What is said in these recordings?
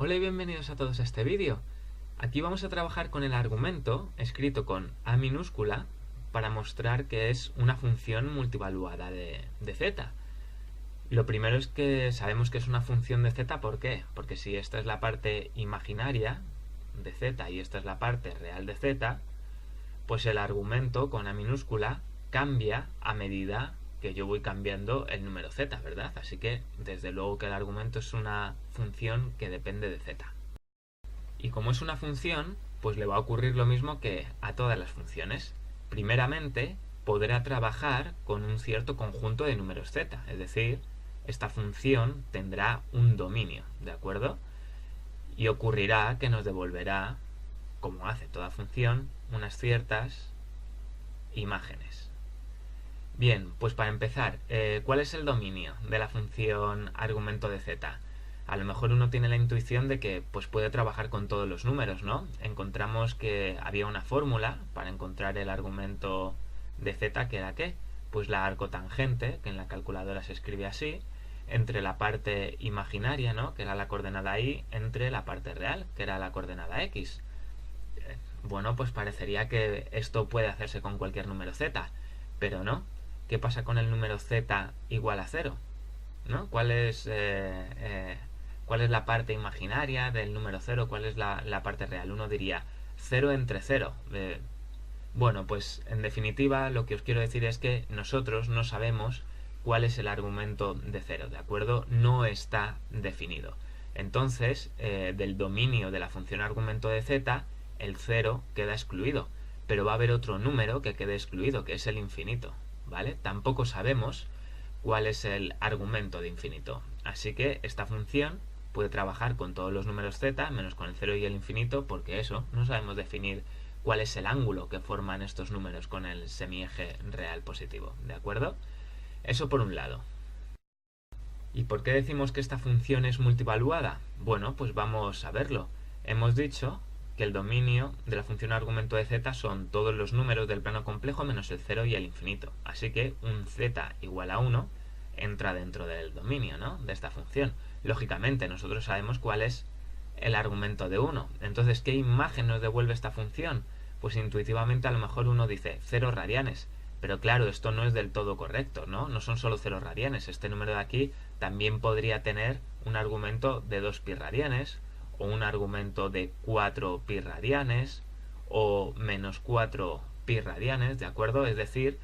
Hola y bienvenidos a todos a este vídeo. Aquí vamos a trabajar con el argumento escrito con A minúscula para mostrar que es una función multivaluada de z. Lo primero es que sabemos que es una función de z, ¿por qué? Porque si esta es la parte imaginaria de z y esta es la parte real de z, pues el argumento con A minúscula cambia a medida que yo voy cambiando el número z, ¿verdad? Así que desde luego que el argumento es una función que depende de z. Y como es una función, pues le va a ocurrir lo mismo que a todas las funciones. Primeramente, podrá trabajar con un cierto conjunto de números z, es decir, esta función tendrá un dominio, ¿de acuerdo? Y ocurrirá que nos devolverá, como hace toda función, unas ciertas imágenes. Bien, pues para empezar, ¿cuál es el dominio de la función argumento de z? A lo mejor uno tiene la intuición de que pues puede trabajar con todos los números, ¿no? Encontramos que había una fórmula para encontrar el argumento de z, que era ¿qué? Pues la arcotangente, que en la calculadora se escribe así, entre la parte imaginaria, ¿no? Que era la coordenada y, entre la parte real, que era la coordenada x. Bueno, pues parecería que esto puede hacerse con cualquier número z, pero no. ¿Qué pasa con el número z igual a 0? ¿No? ¿Cuál es la parte imaginaria del número 0? ¿Cuál es la parte real? Uno diría 0 entre 0. Bueno, pues en definitiva lo que os quiero decir es que nosotros no sabemos cuál es el argumento de 0, ¿de acuerdo? No está definido. Entonces, del dominio de la función argumento de z, el 0 queda excluido, pero va a haber otro número que quede excluido, que es el infinito, ¿vale? Tampoco sabemos cuál es el argumento de infinito. Así que esta función puede trabajar con todos los números z, menos con el 0 y el infinito, porque eso, no sabemos definir cuál es el ángulo que forman estos números con el semieje real positivo, ¿de acuerdo? Eso por un lado. ¿Y por qué decimos que esta función es multivaluada? Bueno, pues vamos a verlo. Hemos dicho que el dominio de la función argumento de z son todos los números del plano complejo menos el 0 y el infinito. Así que un z igual a 1 entra dentro del dominio, ¿no?, de esta función. Lógicamente, nosotros sabemos cuál es el argumento de 1. Entonces, ¿qué imagen nos devuelve esta función? Pues intuitivamente a lo mejor uno dice 0 radianes. Pero claro, esto no es del todo correcto, ¿no? No son solo 0 radianes. Este número de aquí también podría tener un argumento de 2 pi radianes, o un argumento de 4 pi radianes, o menos 4 pi radianes, ¿de acuerdo? Es decir,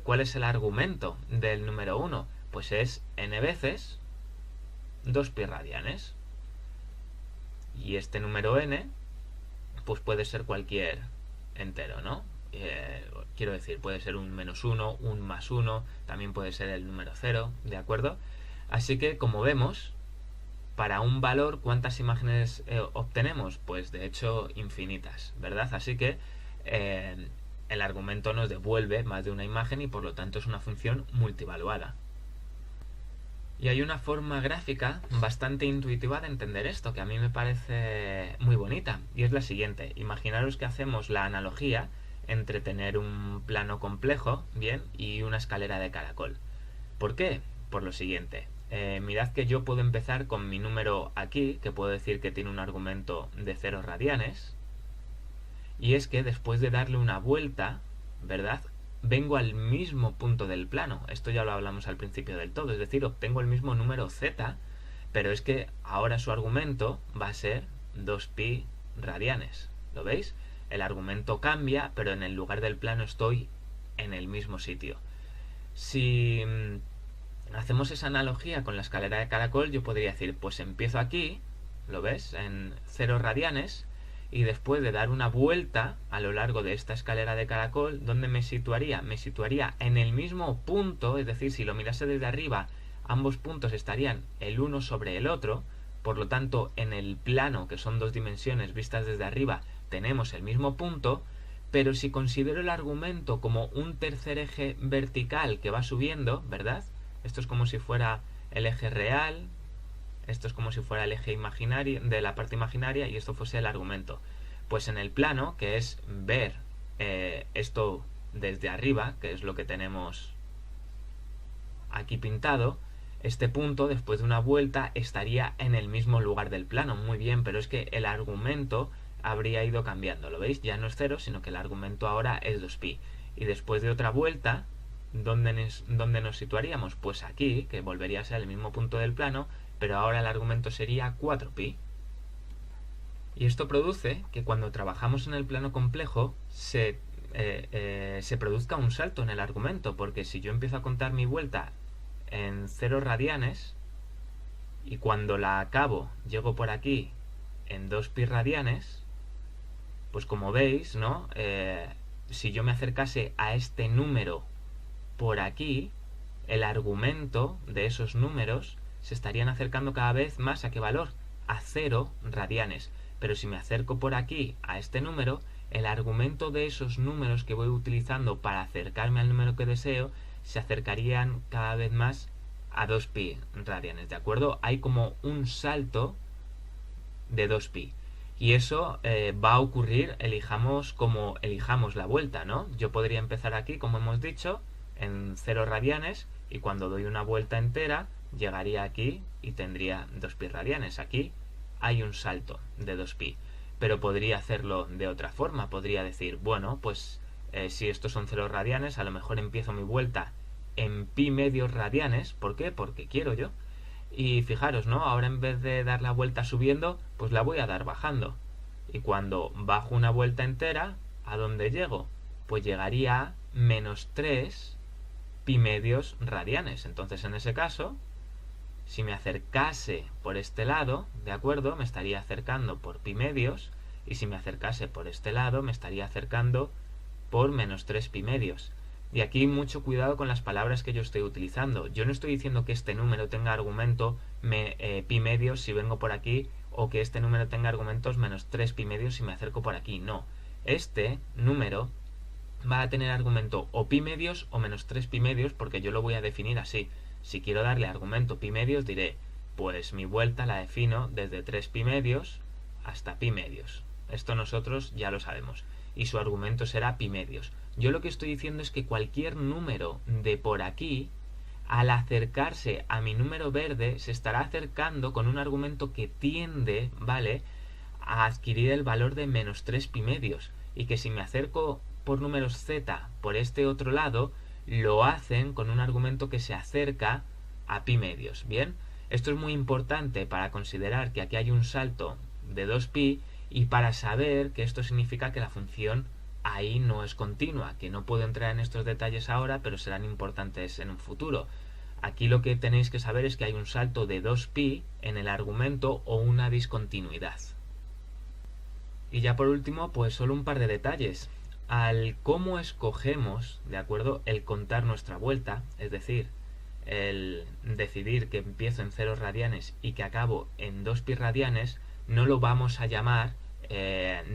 ¿cuál es el argumento del número 1? Pues es n veces 2 pi radianes. Y este número n, pues puede ser cualquier entero, ¿no? Quiero decir, puede ser un menos 1, un más 1, también puede ser el número 0, ¿de acuerdo? Así que, como vemos, para un valor, ¿cuántas imágenes obtenemos? Pues de hecho infinitas, ¿verdad? Así que el argumento nos devuelve más de una imagen y por lo tanto es una función multivaluada. Y hay una forma gráfica bastante intuitiva de entender esto, que a mí me parece muy bonita, y es la siguiente. Imaginaros que hacemos la analogía entre tener un plano complejo, bien, y una escalera de caracol. ¿Por qué? Por lo siguiente. Mirad que yo puedo empezar con mi número aquí, que puedo decir que tiene un argumento de 0 radianes, y es que después de darle una vuelta, ¿verdad?, vengo al mismo punto del plano. Esto ya lo hablamos al principio del todo, es decir, obtengo el mismo número z, pero es que ahora su argumento va a ser 2pi radianes. ¿Lo veis? El argumento cambia, pero en el lugar del plano estoy en el mismo sitio. Si hacemos esa analogía con la escalera de caracol, yo podría decir, pues empiezo aquí, ¿lo ves?, en 0 radianes, y después de dar una vuelta a lo largo de esta escalera de caracol, ¿dónde me situaría? Me situaría en el mismo punto, es decir, si lo mirase desde arriba, ambos puntos estarían el uno sobre el otro, por lo tanto, en el plano, que son dos dimensiones vistas desde arriba, tenemos el mismo punto, pero si considero el argumento como un tercer eje vertical que va subiendo, ¿verdad? Esto es como si fuera el eje real, esto es como si fuera el eje imaginario de la parte imaginaria y esto fuese el argumento. Pues en el plano, que es ver esto desde arriba, que es lo que tenemos aquí pintado, este punto, después de una vuelta, estaría en el mismo lugar del plano. Muy bien, pero es que el argumento habría ido cambiando, ¿lo veis? Ya no es 0, sino que el argumento ahora es 2pi. Y después de otra vuelta, ¿dónde nos situaríamos? Pues aquí, que volvería a ser el mismo punto del plano, pero ahora el argumento sería 4pi. Y esto produce que cuando trabajamos en el plano complejo se produzca un salto en el argumento, porque si yo empiezo a contar mi vuelta en 0 radianes y cuando la acabo llego por aquí en 2pi radianes, pues como veis, ¿no? Si yo me acercase a este número por aquí, el argumento de esos números se estarían acercando cada vez más ¿a qué valor? A 0 radianes. Pero si me acerco por aquí a este número, el argumento de esos números que voy utilizando para acercarme al número que deseo se acercarían cada vez más a 2pi radianes, ¿de acuerdo? Hay como un salto de 2pi. Y eso va a ocurrir, elijamos como elijamos la vuelta, ¿no? Yo podría empezar aquí, como hemos dicho, en 0 radianes, y cuando doy una vuelta entera, llegaría aquí y tendría 2pi radianes. Aquí hay un salto de 2pi. Pero podría hacerlo de otra forma. Podría decir, bueno, pues si estos son 0 radianes, a lo mejor empiezo mi vuelta en pi medios radianes. ¿Por qué? Porque quiero yo. Y fijaros, ¿no? Ahora en vez de dar la vuelta subiendo, pues la voy a dar bajando. Y cuando bajo una vuelta entera, ¿a dónde llego? Pues llegaría a menos 3 pi medios radianes. Entonces, en ese caso, si me acercase por este lado, ¿de acuerdo? Me estaría acercando por pi medios. Y si me acercase por este lado, me estaría acercando por menos 3 pi medios. Y aquí mucho cuidado con las palabras que yo estoy utilizando. Yo no estoy diciendo que este número tenga argumento pi medios si vengo por aquí, o que este número tenga argumentos menos 3 pi medios si me acerco por aquí. No. Este número va a tener argumento o pi medios o menos 3 pi medios, porque yo lo voy a definir así. Si quiero darle argumento pi medios, diré, pues mi vuelta la defino desde 3 pi medios hasta pi medios. Esto nosotros ya lo sabemos. Y su argumento será pi medios. Yo lo que estoy diciendo es que cualquier número de por aquí, al acercarse a mi número verde, se estará acercando con un argumento que tiende, ¿vale?, a adquirir el valor de menos 3 pi medios. Y que si me acerco por números z por este otro lado, lo hacen con un argumento que se acerca a pi medios. Bien, esto es muy importante para considerar que aquí hay un salto de 2pi y para saber que esto significa que la función ahí no es continua, que no puedo entrar en estos detalles ahora, pero serán importantes en un futuro. Aquí lo que tenéis que saber es que hay un salto de 2pi en el argumento o una discontinuidad. Y ya por último, pues solo un par de detalles. Al cómo escogemos, ¿de acuerdo?, el contar nuestra vuelta, es decir, el decidir que empiezo en 0 radianes y que acabo en 2pi radianes, no lo vamos a llamar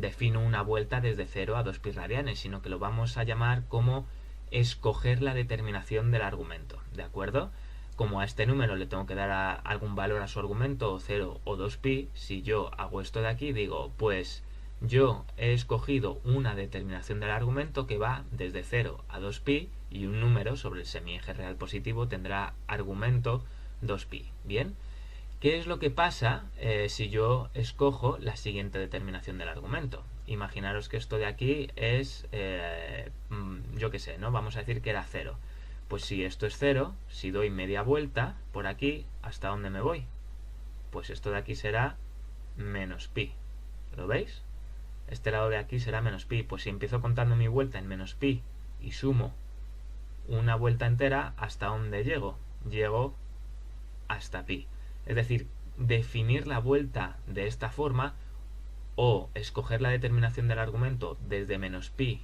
defino una vuelta desde 0 a 2pi radianes, sino que lo vamos a llamar como escoger la determinación del argumento, ¿de acuerdo? Como a este número le tengo que dar algún valor a su argumento, 0 o 2pi, si yo hago esto de aquí, digo, pues yo he escogido una determinación del argumento que va desde 0 a 2pi y un número sobre el semieje real positivo tendrá argumento 2pi. ¿Bien? ¿Qué es lo que pasa si yo escojo la siguiente determinación del argumento? Imaginaros que esto de aquí es, yo qué sé, ¿no? Vamos a decir que era 0. Pues si esto es 0, si doy media vuelta por aquí, ¿hasta dónde me voy? Pues esto de aquí será menos pi. ¿Lo veis? Este lado de aquí será menos pi. Pues si empiezo contando mi vuelta en menos pi y sumo una vuelta entera, ¿hasta dónde llego? Llego hasta pi. Es decir, definir la vuelta de esta forma o escoger la determinación del argumento desde menos pi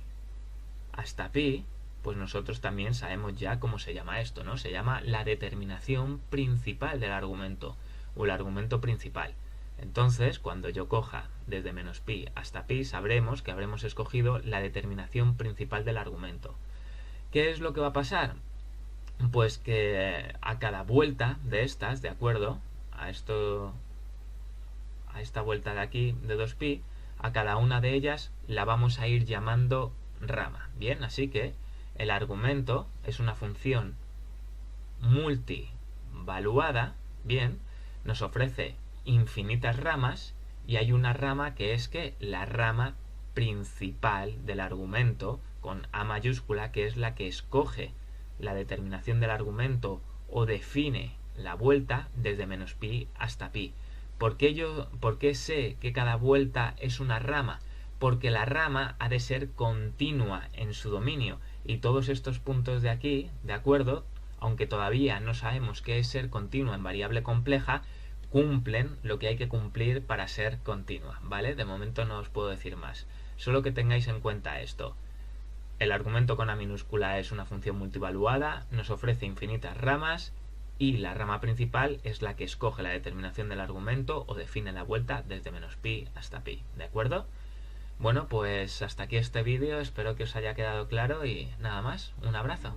hasta pi, pues nosotros también sabemos ya cómo se llama esto, ¿no? Se llama la determinación principal del argumento o el argumento principal. Entonces, cuando yo coja desde menos pi hasta pi, sabremos que habremos escogido la determinación principal del argumento. ¿Qué es lo que va a pasar? Pues que a cada vuelta de estas, de acuerdo, a esta vuelta de aquí de 2pi, a cada una de ellas la vamos a ir llamando rama. Bien, así que el argumento es una función valuada, bien, nos ofrece infinitas ramas y hay una rama que es que la rama principal del argumento con A mayúscula, que es la que escoge la determinación del argumento o define la vuelta desde menos pi hasta pi. ¿Por qué sé que cada vuelta es una rama? Porque la rama ha de ser continua en su dominio y todos estos puntos de aquí, ¿de acuerdo? Aunque todavía no sabemos qué es ser continua en variable compleja, cumplen lo que hay que cumplir para ser continua, ¿vale? De momento no os puedo decir más. Solo que tengáis en cuenta esto. El argumento con A minúscula es una función multivaluada, nos ofrece infinitas ramas y la rama principal es la que escoge la determinación del argumento o define la vuelta desde menos pi hasta pi, ¿de acuerdo? Bueno, pues hasta aquí este vídeo, espero que os haya quedado claro y nada más, un abrazo.